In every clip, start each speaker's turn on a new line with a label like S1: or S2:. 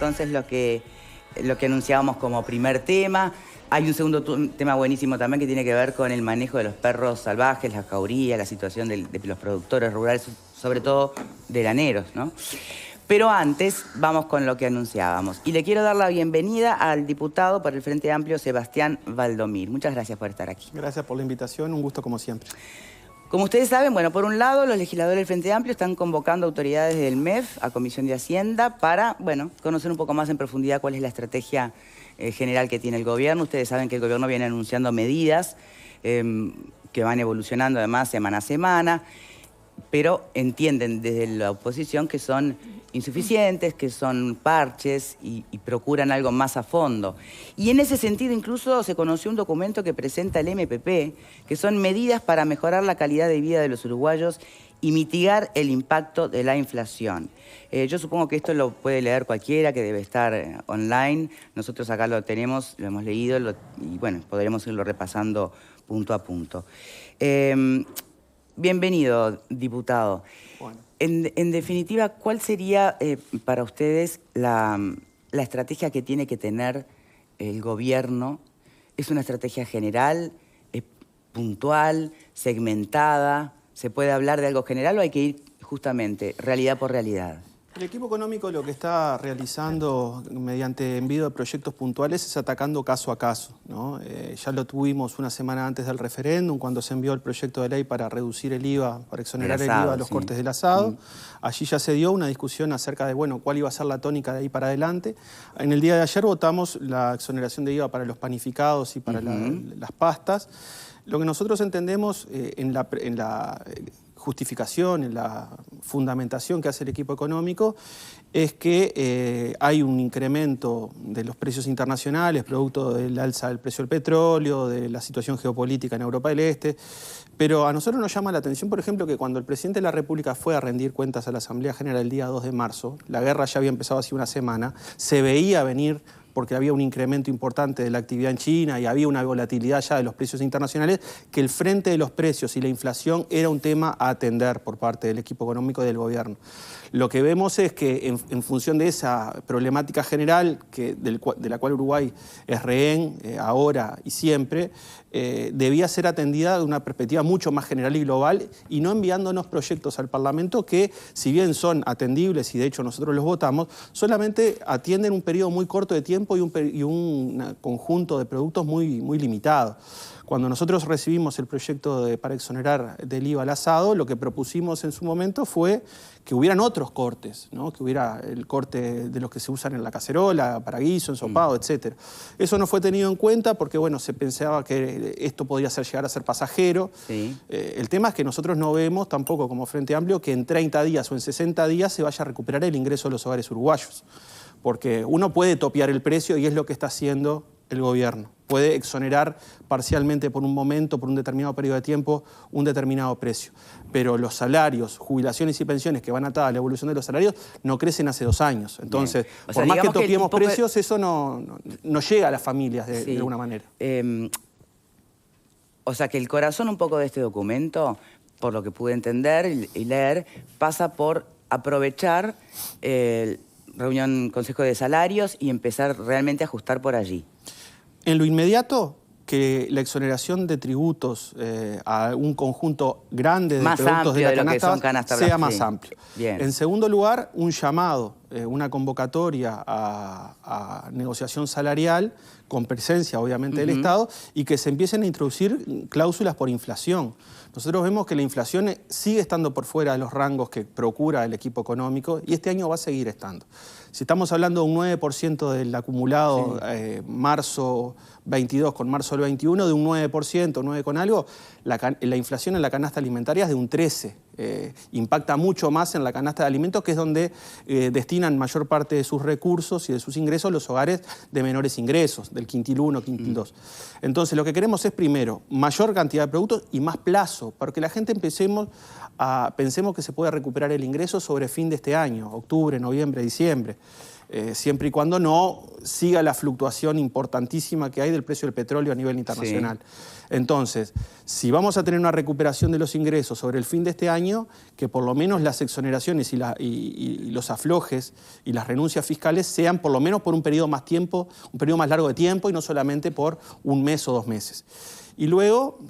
S1: Entonces lo que anunciábamos como primer tema. Hay un segundo tema buenísimo también que tiene que ver con el manejo de los perros salvajes, la jauría, la situación de los productores rurales, sobre todo de graneros, ¿no? Pero antes vamos con lo que anunciábamos. Y le quiero dar la bienvenida al diputado por el Frente Amplio, Sebastián Valdomir. Muchas gracias por estar aquí.
S2: Gracias por la invitación, un gusto como siempre.
S1: Como ustedes saben, bueno, por un lado, los legisladores del Frente Amplio están convocando autoridades del MEF a Comisión de Hacienda para, bueno, conocer un poco más en profundidad cuál es la estrategia general que tiene el gobierno. Ustedes saben que el gobierno viene anunciando medidas que van evolucionando además semana a semana, pero entienden desde la oposición que son insuficientes, que son parches y procuran algo más a fondo. Y en ese sentido incluso se conoció un documento que presenta el MPP, que son medidas para mejorar la calidad de vida de los uruguayos y mitigar el impacto de la inflación. Yo supongo que esto lo puede leer cualquiera, que debe estar online. Nosotros acá lo tenemos, lo hemos leído y bueno, podremos irlo repasando punto a punto. Bienvenido, diputado.
S2: Bueno.
S1: En definitiva, ¿cuál sería para ustedes la estrategia que tiene que tener el gobierno? ¿Es una estrategia general, puntual, segmentada? ¿Se puede hablar de algo general o hay que ir justamente realidad por realidad?
S2: El equipo económico lo que está realizando mediante envío de proyectos puntuales es atacando caso a caso, ¿no? Ya lo tuvimos una semana antes del referéndum, cuando se envió el proyecto de ley para reducir el IVA, para exonerar el IVA a los cortes del asado. Allí ya se dio una discusión acerca de, bueno, cuál iba a ser la tónica de ahí para adelante. En el día de ayer votamos la exoneración de IVA para los panificados y para las pastas. Lo que nosotros entendemos en la justificación, en la fundamentación que hace el equipo económico, es que hay un incremento de los precios internacionales, producto del alza del precio del petróleo, de la situación geopolítica en Europa del Este, pero a nosotros nos llama la atención, por ejemplo, que cuando el presidente de la República fue a rendir cuentas a la Asamblea General el día 2 de marzo, la guerra ya había empezado hace una semana, se veía venir porque había un incremento importante de la actividad en China y había una volatilidad ya de los precios internacionales, que el frente de los precios y la inflación era un tema a atender por parte del equipo económico y del gobierno. Lo que vemos es que en función de esa problemática general de la cual Uruguay es rehén ahora y siempre, debía ser atendida de una perspectiva mucho más general y global y no enviándonos proyectos al Parlamento que, si bien son atendibles y de hecho nosotros los votamos, solamente atienden un periodo muy corto de tiempo y un conjunto de productos muy limitado. Cuando nosotros recibimos el proyecto para exonerar del IVA al asado, lo que propusimos en su momento fue que hubieran otros cortes, ¿no? Que hubiera el corte de los que se usan en la cacerola, para guiso, ensopado, etc. Eso no fue tenido en cuenta porque, bueno, se pensaba que esto podía llegar a ser pasajero. Sí. El tema es que nosotros no vemos tampoco como Frente Amplio que en 30 días o en 60 días se vaya a recuperar el ingreso de los hogares uruguayos. Porque uno puede topear el precio y es lo que está haciendo el gobierno. Puede exonerar parcialmente por un momento, por un determinado periodo de tiempo, un determinado precio. Pero los salarios, jubilaciones y pensiones que van atadas a la evolución de los salarios no crecen hace 2 años. Entonces, o sea, por más que topiemos precios, eso no llega a las familias de alguna manera.
S1: O sea que el corazón un poco de este documento, por lo que pude entender y leer, pasa por aprovechar reunión Consejo de Salarios y empezar realmente a ajustar por allí.
S2: En lo inmediato, que la exoneración de tributos a un conjunto grande de productos de la canasta sea más amplio. Bien. En segundo lugar, un llamado, una convocatoria a negociación salarial con presencia, obviamente, del Estado y que se empiecen a introducir cláusulas por inflación. Nosotros vemos que la inflación sigue estando por fuera de los rangos que procura el equipo económico y este año va a seguir estando. Si estamos hablando de un 9% del acumulado marzo 22 con marzo del 21, de un 9%, 9 con algo, la inflación en la canasta alimentaria es de un 13%. Impacta mucho más en la canasta de alimentos, que es donde destinan mayor parte de sus recursos y de sus ingresos los hogares de menores ingresos, del quintil 1, quintil 2. Entonces, lo que queremos es, primero, mayor cantidad de productos y más plazo, para que la gente pensemos que se puede recuperar el ingreso sobre fin de este año, octubre, noviembre, diciembre. siempre y cuando no siga la fluctuación importantísima que hay del precio del petróleo a nivel internacional. Sí. Entonces, si vamos a tener una recuperación de los ingresos sobre el fin de este año, que por lo menos las exoneraciones y los aflojes y las renuncias fiscales sean por lo menos por un periodo más largo de tiempo y no solamente por un mes o 2 meses. Y luego,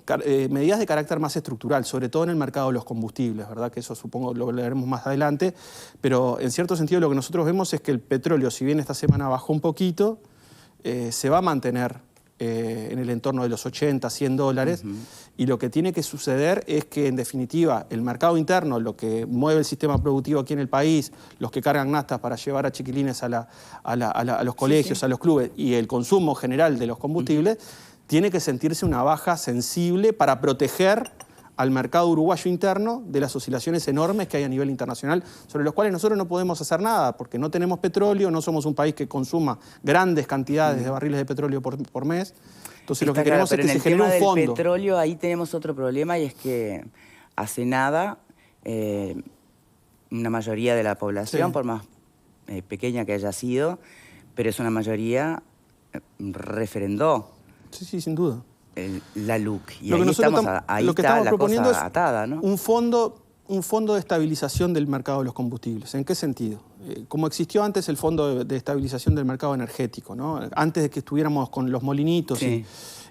S2: medidas de carácter más estructural, sobre todo en el mercado de los combustibles, ¿verdad? Que eso supongo lo veremos más adelante, pero en cierto sentido lo que nosotros vemos es que el petróleo, si bien esta semana bajó un poquito, se va a mantener en el entorno de los 80, 100 dólares, y lo que tiene que suceder es que, en definitiva, el mercado interno, lo que mueve el sistema productivo aquí en el país, los que cargan naftas para llevar a chiquilines a los colegios, a los clubes, y el consumo general de los combustibles, tiene que sentirse una baja sensible para proteger al mercado uruguayo interno de las oscilaciones enormes que hay a nivel internacional, sobre los cuales nosotros no podemos hacer nada, porque no tenemos petróleo, no somos un país que consuma grandes cantidades de barriles de petróleo por mes. Entonces lo que queremos es que se genere un fondo.
S1: En el tema del petróleo ahí tenemos otro problema, y es que hace nada una mayoría de la población, por más pequeña que haya sido, pero es una mayoría, referendó.
S2: Sí, sin duda.
S1: La LUC. Y ahí estamos la cosa atada, ¿no?
S2: Un fondo de estabilización del mercado de los combustibles. ¿En qué sentido? Como existió antes el fondo de estabilización del mercado energético, ¿no? Antes de que estuviéramos con los molinitos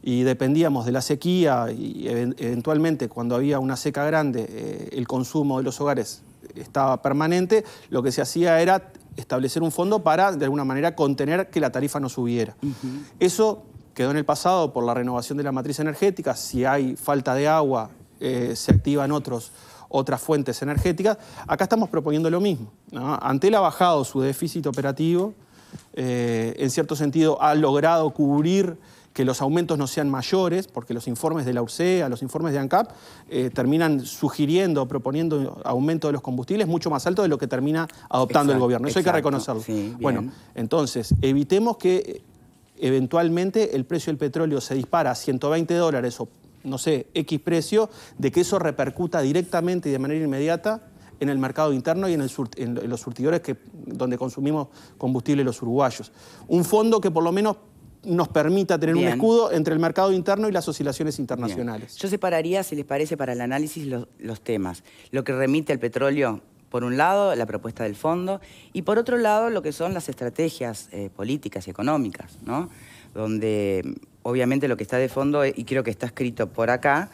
S2: y dependíamos de la sequía, y eventualmente cuando había una seca grande el consumo de los hogares estaba permanente, lo que se hacía era establecer un fondo para, de alguna manera, contener que la tarifa no subiera. Eso quedó en el pasado por la renovación de la matriz energética. Si hay falta de agua, se activan otras fuentes energéticas. Acá estamos proponiendo lo mismo, ¿no? Antel ha bajado su déficit operativo, en cierto sentido ha logrado cubrir que los aumentos no sean mayores, porque los informes de la URSEA, los informes de ANCAP, terminan sugiriendo, proponiendo aumento de los combustibles mucho más alto de lo que termina adoptando el gobierno. Eso hay que reconocerlo.
S1: Sí,
S2: bueno, entonces, evitemos que eventualmente el precio del petróleo se dispara a 120 dólares o, no sé, X precio, de que eso repercuta directamente y de manera inmediata en el mercado interno y en los surtidores donde consumimos combustible los uruguayos. Un fondo que por lo menos nos permita tener un escudo entre el mercado interno y las oscilaciones internacionales.
S1: Yo separaría, si les parece, para el análisis los temas. Lo que remite al petróleo, por un lado, la propuesta del fondo, y por otro lado, lo que son las estrategias políticas y económicas, ¿no? Donde, obviamente, lo que está de fondo, y creo que está escrito por acá,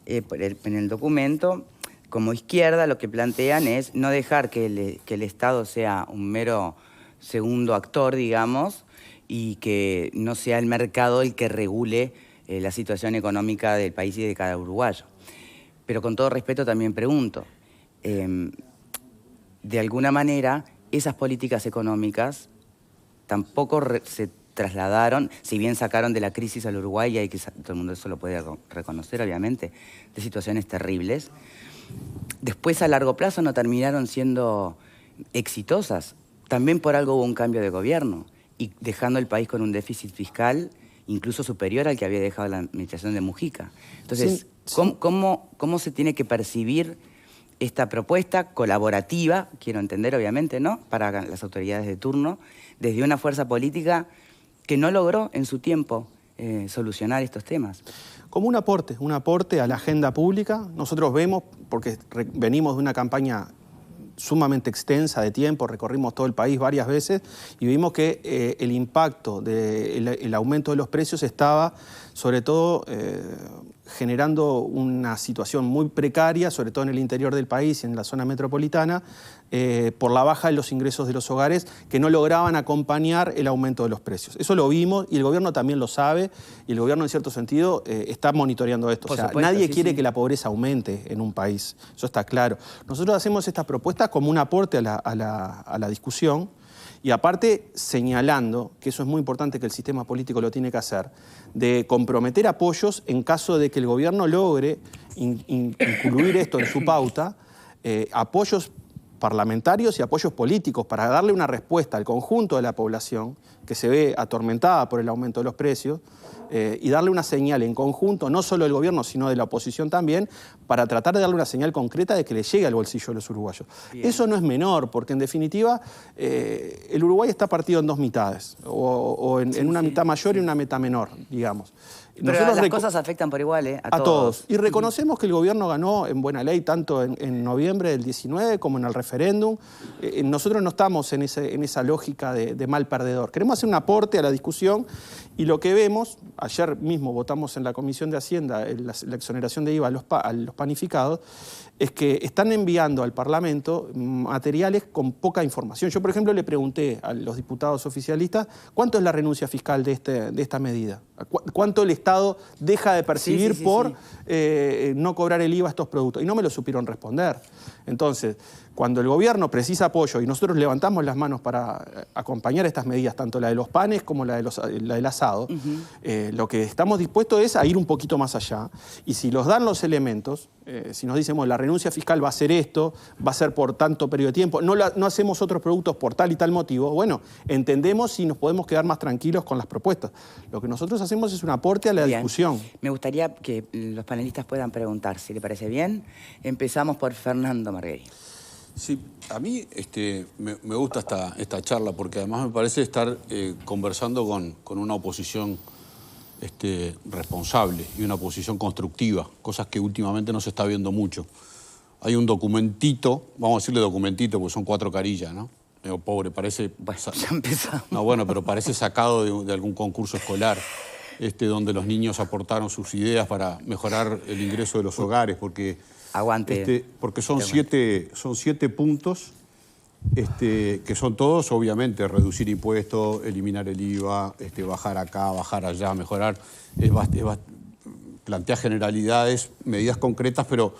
S1: en el documento, como izquierda, lo que plantean es no dejar que el Estado sea un mero segundo actor, digamos, y que no sea el mercado el que regule la situación económica del país y de cada uruguayo. Pero con todo respeto también pregunto, de alguna manera, esas políticas económicas tampoco se trasladaron, si bien sacaron de la crisis al Uruguay, y hay que, todo el mundo eso lo puede reconocer, obviamente, de situaciones terribles, después a largo plazo no terminaron siendo exitosas. También por algo hubo un cambio de gobierno, y dejando el país con un déficit fiscal incluso superior al que había dejado la administración de Mujica. Entonces, ¿cómo se tiene que percibir esta propuesta colaborativa, quiero entender obviamente, ¿no?, para las autoridades de turno, desde una fuerza política que no logró en su tiempo solucionar estos temas?
S2: Como un aporte a la agenda pública. Nosotros vemos, porque venimos de una campaña sumamente extensa de tiempo, recorrimos todo el país varias veces y vimos que el impacto del aumento de los precios estaba sobre todo generando una situación muy precaria, sobre todo en el interior del país y en la zona metropolitana, por la baja de los ingresos de los hogares que no lograban acompañar el aumento de los precios. Eso lo vimos y el gobierno también lo sabe, y el gobierno en cierto sentido está monitoreando esto. O sea, nadie quiere que la pobreza aumente en un país, eso está claro. Nosotros hacemos estas propuestas como un aporte a la discusión, y aparte señalando, que eso es muy importante, que el sistema político lo tiene que hacer, de comprometer apoyos en caso de que el gobierno logre incluir esto en su pauta, apoyos parlamentarios y apoyos políticos para darle una respuesta al conjunto de la población que se ve atormentada por el aumento de los precios y darle una señal en conjunto, no solo del gobierno, sino de la oposición también, para tratar de darle una señal concreta de que le llegue al bolsillo de los uruguayos. Bien. Eso no es menor, porque en definitiva el Uruguay está partido en dos mitades, o en una mitad mayor y una mitad menor, digamos.
S1: Pero las cosas afectan por igual,
S2: a todos. Y reconocemos que el gobierno ganó en buena ley, tanto en noviembre del 19 como en el referéndum. Nosotros no estamos en esa lógica de mal perdedor. Queremos hacer un aporte a la discusión y lo que vemos, ayer mismo votamos en la Comisión de Hacienda la exoneración de IVA a los panificados, es que están enviando al Parlamento materiales con poca información. Yo, por ejemplo, le pregunté a los diputados oficialistas cuánto es la renuncia fiscal de esta medida, cuánto el Estado deja de percibir por no cobrar el IVA a estos productos, y no me lo supieron responder. Entonces, cuando el gobierno precisa apoyo y nosotros levantamos las manos para acompañar estas medidas, tanto la de los panes como la del asado, lo que estamos dispuestos es a ir un poquito más allá. Y si nos dan los elementos, si nos dicen, la renuncia fiscal va a ser esto, va a ser por tanto periodo de tiempo, no hacemos otros productos por tal y tal motivo, bueno, entendemos si nos podemos quedar más tranquilos con las propuestas. Lo que nosotros hacemos es un aporte a la discusión.
S1: Me gustaría que los panelistas puedan preguntar, si le parece bien. Empezamos por Fernando Margueri.
S3: Sí, a mí me gusta esta charla porque además me parece estar conversando con una oposición responsable y una oposición constructiva, cosas que últimamente no se está viendo mucho. Hay un documentito, vamos a decirle documentito porque son 4 carillas, ¿no? Medio pobre, parece...
S1: Bueno, ya empezamos.
S3: No, bueno, pero parece sacado de algún concurso escolar, donde los niños aportaron sus ideas para mejorar el ingreso de los hogares, porque...
S1: Aguante.
S3: Porque son 7 puntos que son todos, obviamente, reducir impuestos, eliminar el IVA, bajar acá, bajar allá, mejorar. Plantea generalidades, medidas concretas, pero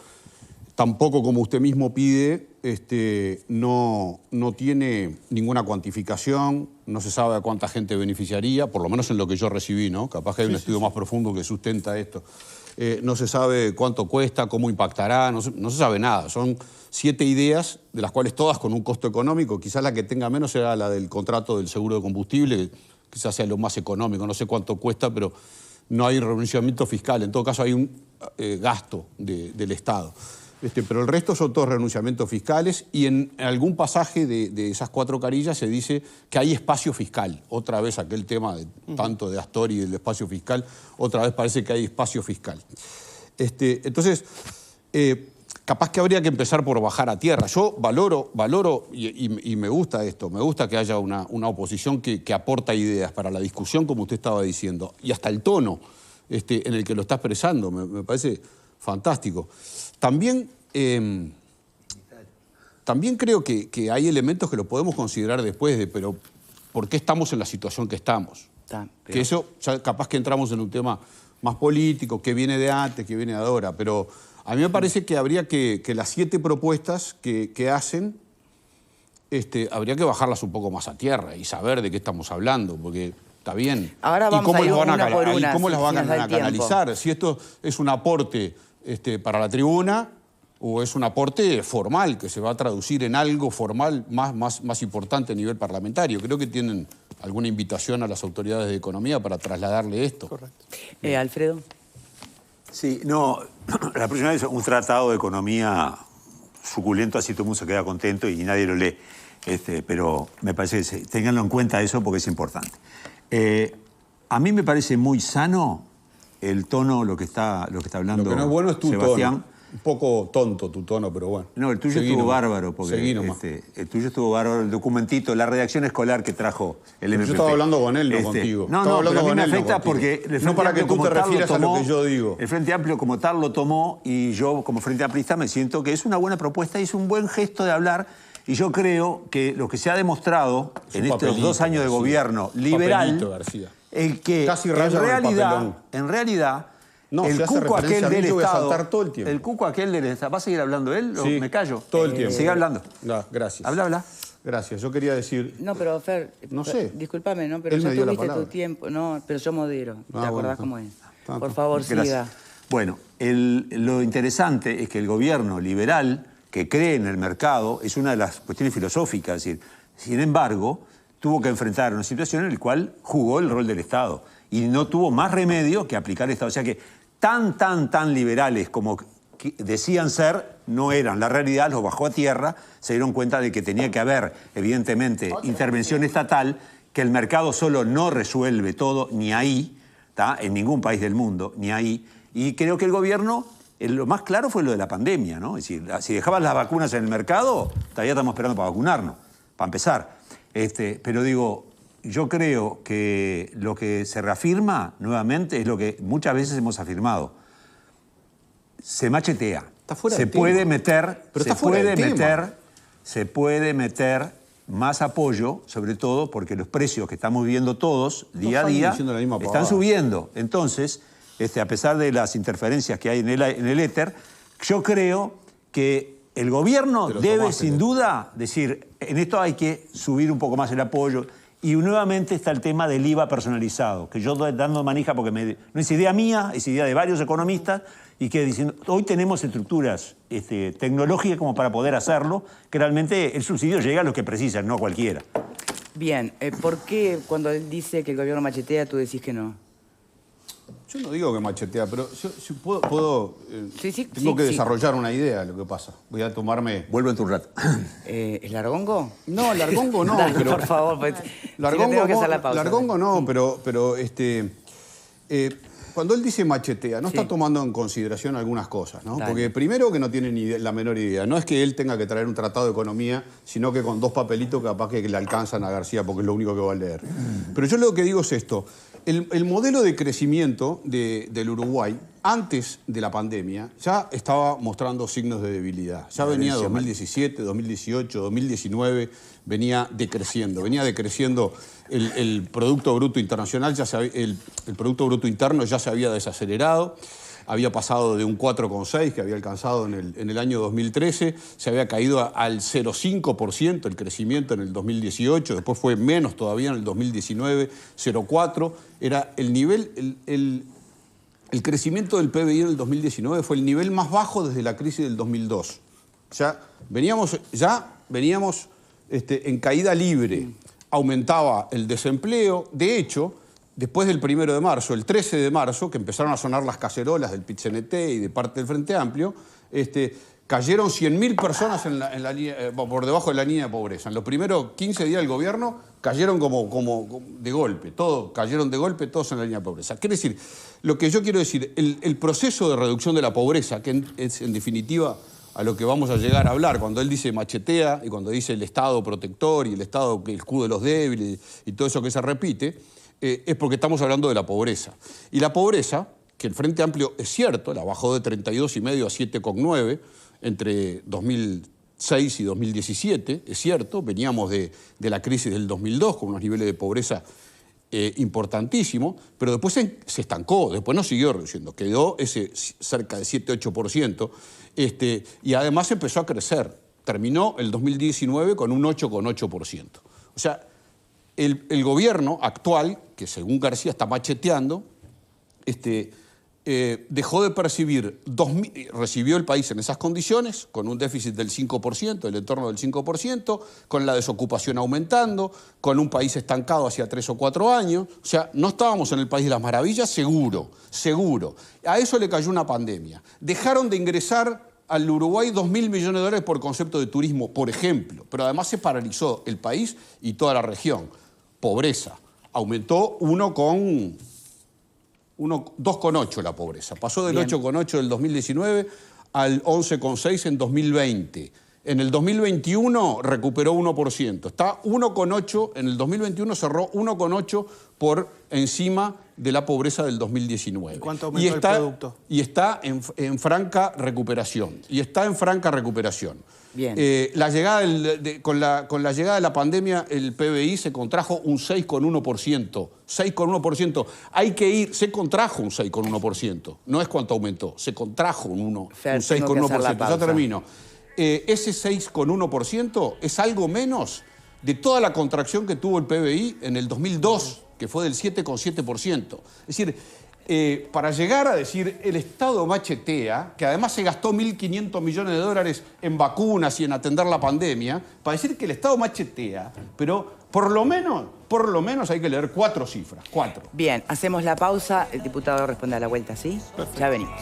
S3: tampoco, como usted mismo pide, no tiene ninguna cuantificación, no se sabe a cuánta gente beneficiaría, por lo menos en lo que yo recibí, ¿no? Capaz que hay un estudio más profundo que sustenta esto. No se sabe cuánto cuesta, cómo impactará, no se sabe nada. Son 7 ideas, de las cuales todas con un costo económico. Quizás la que tenga menos será la del contrato del seguro de combustible, que quizás sea lo más económico. No sé cuánto cuesta, pero no hay renunciamiento fiscal. En todo caso hay un gasto del Estado. Pero el resto son todos renunciamientos fiscales y en algún pasaje de esas 4 carillas se dice que hay espacio fiscal. Otra vez aquel tema tanto de Astori y del espacio fiscal, otra vez parece que hay espacio fiscal. Entonces, capaz que habría que empezar por bajar a tierra. Yo valoro y me gusta esto, me gusta que haya una oposición que aporta ideas para la discusión, como usted estaba diciendo, y hasta el tono en el que lo está expresando, me parece fantástico. También creo que hay elementos que lo podemos considerar después pero ¿por qué estamos en la situación que estamos? Que eso, ya capaz que entramos en un tema más político, que viene de antes, que viene de ahora, pero a mí me parece que habría que las 7 propuestas que hacen, habría que bajarlas un poco más a tierra y saber de qué estamos hablando, porque... Está bien.
S1: Ahora vamos
S3: ¿Y cómo
S1: a ir
S3: las
S1: una por una,
S3: ¿y cómo las van a canalizar?
S1: Tiempo.
S3: Si esto es un aporte para la tribuna o es un aporte formal que se va a traducir en algo formal más importante a nivel parlamentario. Creo que tienen alguna invitación a las autoridades de economía para trasladarle esto.
S2: Correcto.
S1: Alfredo.
S4: Sí, no, la próxima vez un tratado de economía suculento, así todo el mundo se queda contento y nadie lo lee. Pero me parece que ténganlo en cuenta eso porque es importante. A mí me parece muy sano el tono, lo que está hablando Sebastián.
S3: Lo que no es bueno es tu tono. Un poco tonto tu tono, pero bueno.
S4: No, el tuyo estuvo bárbaro. Porque el tuyo estuvo bárbaro, el documentito, la redacción escolar que trajo el MPP.
S3: Yo estaba hablando con él, no contigo.
S4: No, pero a mí me afecta porque el Frente
S3: para que
S4: Amplio
S3: tú te refieras a lo que yo digo.
S4: El Frente Amplio como tal lo tomó y yo como Frente Amplista me siento que es una buena propuesta y es un buen gesto de hablar. Y yo creo que lo que se ha demostrado en estos 2 años de gobierno liberal, el que en realidad
S3: no,
S4: el cuco aquel del Estado,
S3: todo el tiempo.
S4: El cuco aquel del Estado, ¿va a seguir hablando él?
S3: Sí,
S4: me callo.
S3: Todo el tiempo.
S4: Sigue hablando.
S3: No, gracias.
S4: Habla.
S3: Gracias. Yo quería decir...
S1: No, pero Fer,
S3: no sé.
S1: Discúlpame, ¿no? Pero
S3: él
S1: ya tuviste tu tiempo. No, pero yo modero. ¿Te acordás cómo es? Por favor, siga.
S4: Bueno, lo interesante es que el gobierno liberal que cree en el mercado, es una de las cuestiones filosóficas. Es decir, sin embargo, tuvo que enfrentar una situación en la cual jugó el rol del Estado y no tuvo más remedio que aplicar el Estado. O sea que tan liberales como decían ser, no eran. La realidad los bajó a tierra, se dieron cuenta de que tenía que haber, evidentemente, intervención estatal, que el mercado solo no resuelve todo, ni ahí, ¿tá? En ningún país del mundo, ni ahí. Y creo que el gobierno, lo más claro fue lo de la pandemia, ¿no? Es decir, si dejabas las vacunas en el mercado, todavía estamos esperando para vacunarnos, para empezar. Pero digo, yo creo que lo que se reafirma nuevamente es lo que muchas veces hemos afirmado. Se machetea.
S3: Está fuera
S4: se
S3: del
S4: puede
S3: tema.
S4: meter,
S3: Pero está fuera del tema.
S4: se puede meter más apoyo, sobre todo porque los precios que estamos viendo todos día a día están subiendo. Entonces, a pesar de las interferencias que hay en el éter, yo creo que el gobierno debe sin duda decir, en esto hay que subir un poco más el apoyo. Y nuevamente está el tema del IVA personalizado, que yo estoy dando manija porque no es idea mía, es idea de varios economistas, y que dicen, hoy tenemos estructuras tecnológicas como para poder hacerlo, que realmente el subsidio llega a los que precisan, no a cualquiera.
S1: Bien, ¿por qué cuando él dice que el gobierno machetea tú decís que no?
S3: Yo no digo que machetea, pero yo puedo tengo que desarrollar una idea de lo que pasa. Voy a tomarme...
S4: Vuelvo en tu rato.
S1: ¿El largongo?
S3: No, largongo no.
S1: Dale,
S3: pero,
S1: por favor, pues,
S3: largongo,
S1: tengo que hacer la pausa.
S3: Largongo no, pero cuando él dice machetea, no está tomando en consideración algunas cosas, ¿no? Porque primero que no tiene ni la menor idea. No es que él tenga que traer un tratado de economía, sino que con 2 papelitos capaz que le alcanzan a García porque es lo único que va a leer. Pero yo lo que digo es esto. El modelo de crecimiento del Uruguay, antes de la pandemia, ya estaba mostrando signos de debilidad. Ya venía 2017, 2018, 2019, venía decreciendo. Venía decreciendo el Producto Bruto Internacional, el Producto Bruto Interno ya se había desacelerado. Había pasado de un 4,6 que había alcanzado en el año 2013, se había caído al 0,5% el crecimiento en el 2018, después fue menos todavía en el 2019, 0,4. Era el nivel, el crecimiento del PBI en el 2019 fue el nivel más bajo desde la crisis del 2002. Ya veníamos en caída libre, aumentaba el desempleo, de hecho... Después del 1 de marzo, el 13 de marzo, que empezaron a sonar las cacerolas del PIT-CNT y de parte del Frente Amplio, cayeron 100.000 personas por debajo de la línea de pobreza. En los primeros 15 días del gobierno cayeron como de golpe, cayeron de golpe todos en la línea de pobreza. Quiere decir, lo que yo quiero decir, el proceso de reducción de la pobreza, que es en definitiva a lo que vamos a llegar a hablar, cuando él dice machetea y cuando dice el Estado protector y el Estado que escudo de los débiles y todo eso que se repite, es porque estamos hablando de la pobreza. Y la pobreza, que el Frente Amplio es cierto, la bajó de 32,5 a 7,9 entre 2006 y 2017, es cierto, veníamos de la crisis del 2002 con unos niveles de pobreza importantísimos, pero después se estancó, después no siguió reduciendo, quedó ese cerca de 7-8%, y además empezó a crecer. Terminó el 2019 con un 8,8%. O sea, el gobierno actual, que según García está macheteando, dejó de percibir, recibió el país en esas condiciones, con un déficit del 5%, del entorno del 5%, con la desocupación aumentando, con un país estancado hacia 3 o 4 años. O sea, no estábamos en el país de las maravillas, seguro. A eso le cayó una pandemia. Dejaron de ingresar al Uruguay 2.000 millones de dólares por concepto de turismo, por ejemplo, pero además se paralizó el país y toda la región. Pobreza. Aumentó 2,8 la pobreza. Pasó del 8,8 del 2019 al 11,6 en 2020. En el 2021 recuperó 1%. Está 1,8, en el 2021 cerró 1,8 por encima de la pobreza del 2019.
S2: ¿Cuánto aumentó el producto?
S3: Y está en franca recuperación.
S1: Bien.
S3: Con la llegada de la pandemia, el PBI se contrajo un 6,1%. 6,1%. Se contrajo un 6,1%. No es cuánto aumentó, se contrajo un 6,1%. Ya termino. Ese 6,1% es algo menos de toda la contracción que tuvo el PBI en el 2002, que fue del 7,7%. Es decir, para llegar a decir el Estado machetea, que además se gastó 1.500 millones de dólares en vacunas y en atender la pandemia, para decir que el Estado machetea, pero por lo menos hay que leer 4 cifras, 4.
S1: Bien, hacemos la pausa. El diputado responde a la vuelta, ¿sí? Ya venimos.